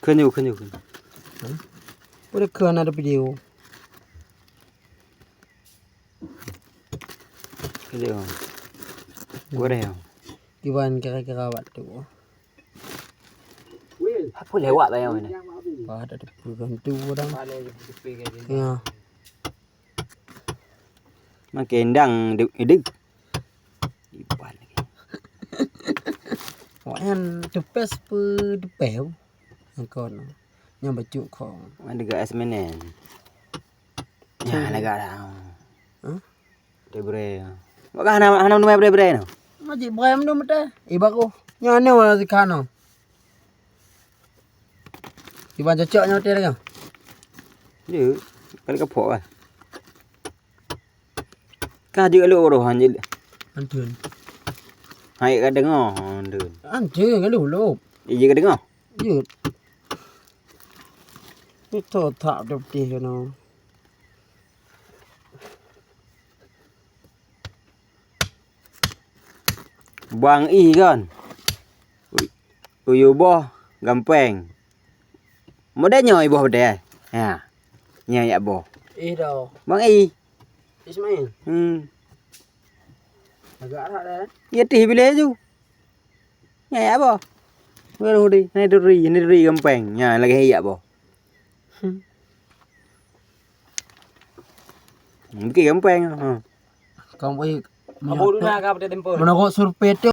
ขึ้นอยู่ Udah kena ada video. ขึ้นอยู่กูได้เหรอ Iwan kira-kira waktu. Apa lewat lah yang ni. Ada bergantu orang. Ya. Makin dang hidup. Ipan lagi. Wan depes pe depeu. Yang kon. Yang baju kong. Mana dekat asmenen. Ya lega dah. Hah? Debre. Wak hana numai bre no. Maji brem tu mata. Ibaku. Nyane wala sikano. Iban cocok nyote dah. Dia kali kapok ah. Ka je lu roh han je. Antun. Hai ka dengar antun. Antun kan dulu. Iya ka dengar. Ya. Itu tak ada putih kan. Bang I kan. Uyu boh gampang. Modalnya ibu dah. Ha. Nya ya boh. Dah. Bang I. Ismail. Agak rak dah. Ya tih bila tu. Nya ya boh. Baru di. Ni duri gampang. Nya lagi ya boh. Mungkin gampang. Ha. Kamu boleh Abu na ka pada tempur. menurut survei tu